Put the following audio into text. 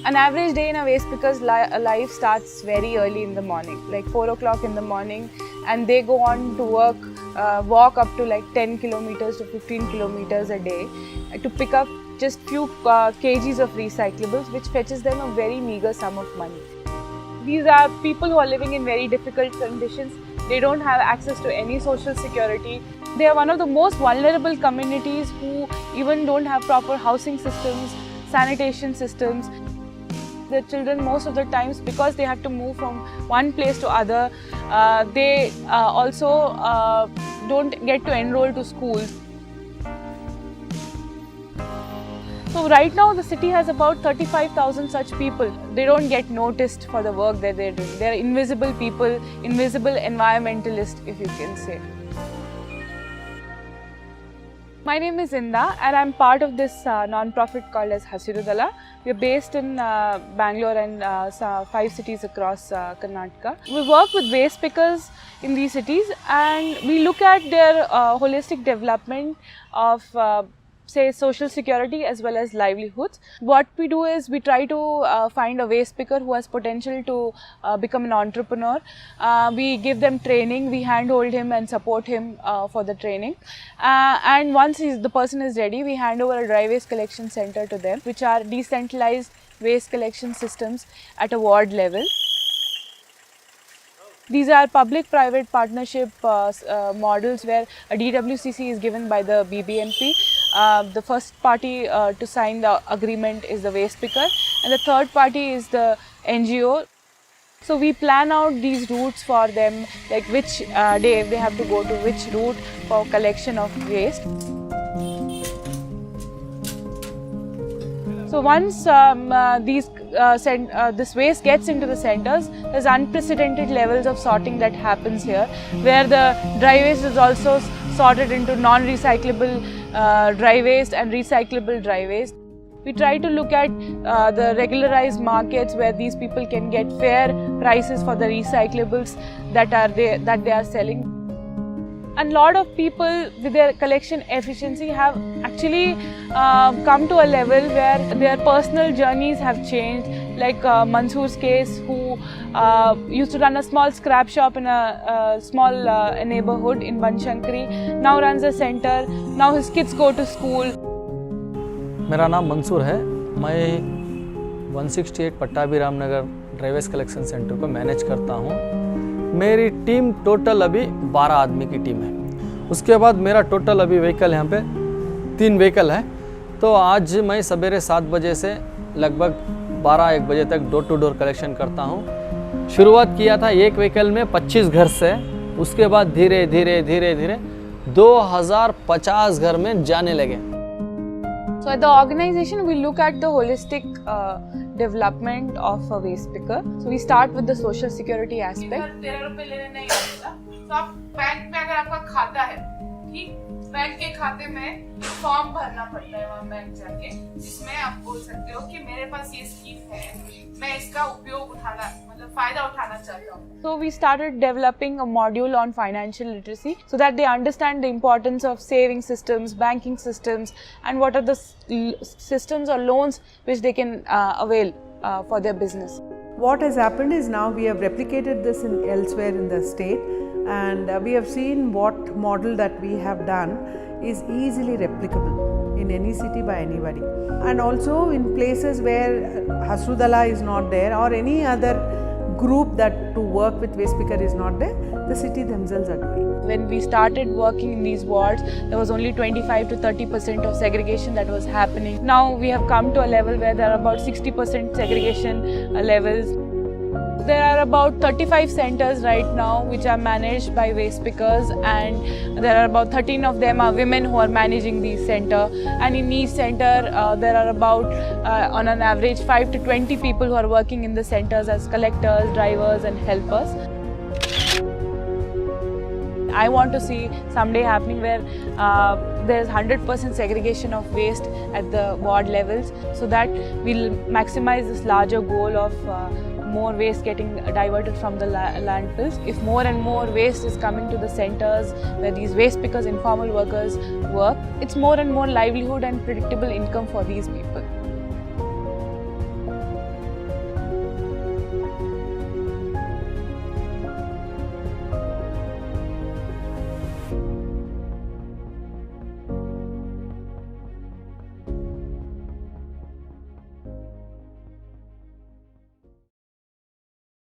An average day in a waste picker's life starts very early in the morning, like 4 o'clock in the morning, and they go on to walk up to like 10 kilometers to 15 kilometers a day to pick up just few kgs of recyclables, which fetches them a very meager sum of money. These are people who are living in very difficult conditions. They don't have access to any social security. They are one of the most vulnerable communities who even don't have proper housing systems, sanitation systems. The children, most of the times, because they have to move from one place to other, they also don't get to enroll to schools. So right now the city has about 35,000 such people. They don't get noticed for the work that they're doing. They're invisible people, invisible environmentalists, if you can say. My name is Indha and I'm part of this non-profit called as Hasiru Dala. We are based in Bangalore and 5 cities across Karnataka. We work with waste pickers in these cities and we look at their holistic development of say social security as well as livelihoods. What we do is we try to find a waste picker who has potential to become an entrepreneur. We give them training, we handhold him and support him for the training. And once the person is ready, we hand over a dry waste collection center to them, which are decentralized waste collection systems at a ward level. These are public-private partnership models where a DWCC is given by the BBMP. The first party to sign the agreement is the waste picker and the third party is the NGO. So we plan out these routes for them, like which day they have to go to which route for collection of waste. So once this waste gets into the centers, there's unprecedented levels of sorting that happens here, where the dry waste is also sorted into non-recyclable dry waste and recyclable dry waste. We try to look at the regularized markets where these people can get fair prices for the recyclables that they are selling. And a lot of people with their collection efficiency have actually come to a level where their personal journeys have changed. Like Mansoor's case, who used to run a small scrap shop in a small neighborhood in Banshankari, now runs a center. Now his kids go to school. मेरा नाम मंसूर है। मैं 168 Pattabhi Ramnagar dry waste collection centre को manage करता हूँ। मेरी team total अभी 12 आदमी की टीम है। उसके बाद मेरा टोटल अभी व्हीकल यहाँ पे 3 व्हीकल है। तो आज मैं सवेरे 7 बजे से लगभग 12-1 बजे तक डोर टू डोर कलेक्शन करता हूँ। शुरुआत किया था एक व्हीकल में 25 घर से, उसके बाद धीरे धीरे 2050 घर में जाने लगे। So at the organization, we look at the holistic development of a waste picker. So we start with the social security aspect. 13 रुपए लेने नहीं आएगा, तो आप बैंक में अगर आपका खाता है, ठीक, बैंक के खाते में फॉर्म भरना पड़ता है वहाँ बैंक जाके, जिसमें आप बोल सकते हो कि मेरे पास ये स्कीम है, मैं इसका उपयोग उठाना, मतलब फायदा उठाना चाहता हूँ. So we started developing a module on financial literacy so that they understand the importance of saving systems, banking systems, and what are the systems or loans which they can avail for their business. What has happened is now we have replicated this elsewhere in the state, and we have seen what model that we have done is easily replicable in any city by anybody. And also in places where Hasiru Dala is not there or any other group that to work with waste picker is not there, the city themselves are doing. When we started working in these wards, there was only 25 to 30% of segregation that was happening. Now we have come to a level where there are about 60% segregation levels. There are about 35 centers right now which are managed by waste pickers, and there are about 13 of them are women who are managing these centers. And in each center there are about on an average 5 to 20 people who are working in the centers as collectors, drivers and helpers. I want to see someday happening where there's 100% segregation of waste at the ward levels, so that we'll maximize this larger goal of more waste getting diverted from the landfills. If more and more waste is coming to the centers where these waste pickers, informal workers work, it's more and more livelihood and predictable income for these people.